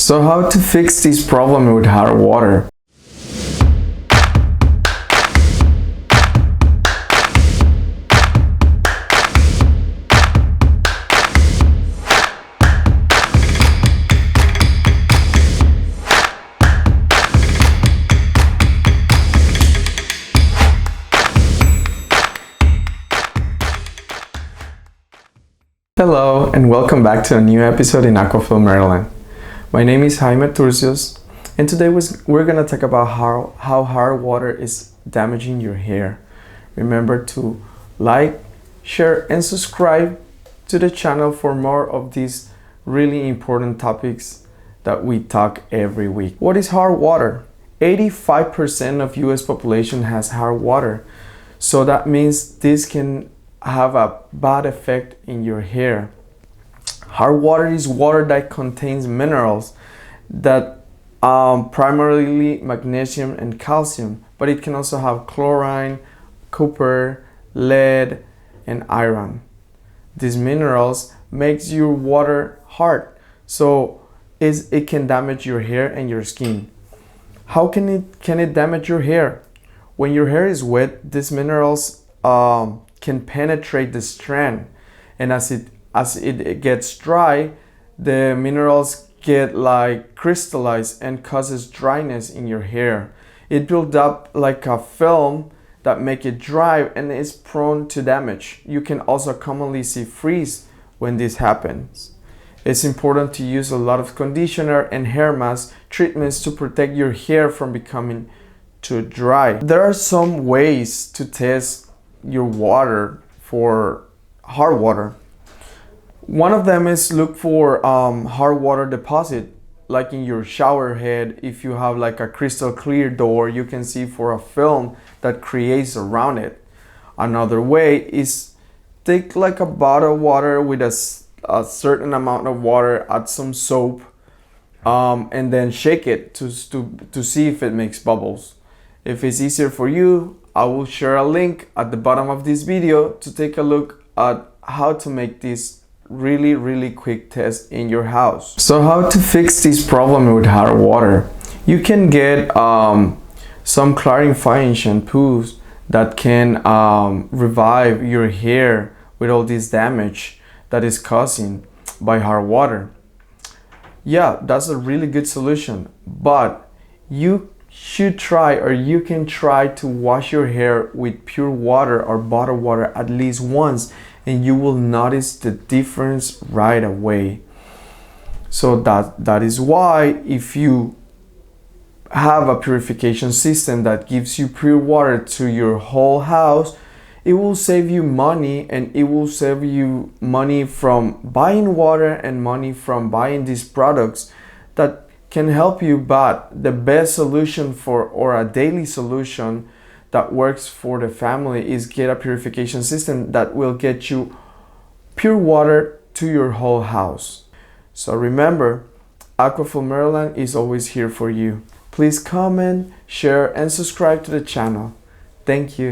So how to fix this problem with hard water? Hello and welcome back to a new episode in Aquafeel, Maryland. My name is Jaime Turcios, and today we're going to talk about how hard water is damaging your hair. Remember to like, share and subscribe to the channel for more of these really important topics that we talk every week. What is hard water? 85% of US population has hard water. So that means this can have a bad effect in your hair. Hard water is water that contains minerals that primarily magnesium and calcium, but it can also have chlorine, copper, lead, and iron. These minerals makes your water hard, so it can damage your hair and your skin. How can it damage your hair? When your hair is wet, these minerals can penetrate the strand, and as it gets dry, the minerals get like crystallized and causes dryness in your hair. It builds up like a film that make it dry and is prone to damage. You can also commonly see frizz when this happens. It's important to use a lot of conditioner and hair mask treatments to protect your hair from becoming too dry. There are some ways to test your water for hard water. One of them is look for hard water deposit, like in your shower head. If you have like a crystal clear door, you can see for a film that creates around it. Another way is take like a bottle of water with a certain amount of water, add some soap, and then shake it to see if it makes bubbles. If it's easier for you, I will share a link at the bottom of this video to take a look at how to make this really quick test in your house. So how to fix this problem with hard water? You can get some clarifying shampoos that can revive your hair with all this damage that is causing by hard water. Yeah, that's a really good solution, but you should try, or you can try to wash your hair with pure water or bottled water at least once, and you will notice the difference right away. So that is why if you have a purification system that gives you pure water to your whole house, it will save you money, and it will save you money from buying water and money from buying these products that can help you. But the best solution or a daily solution that works for the family is get a purification system that will get you pure water to your whole house. So remember, Aquafeel Maryland is always here for you. Please comment, share and subscribe to the channel. Thank you.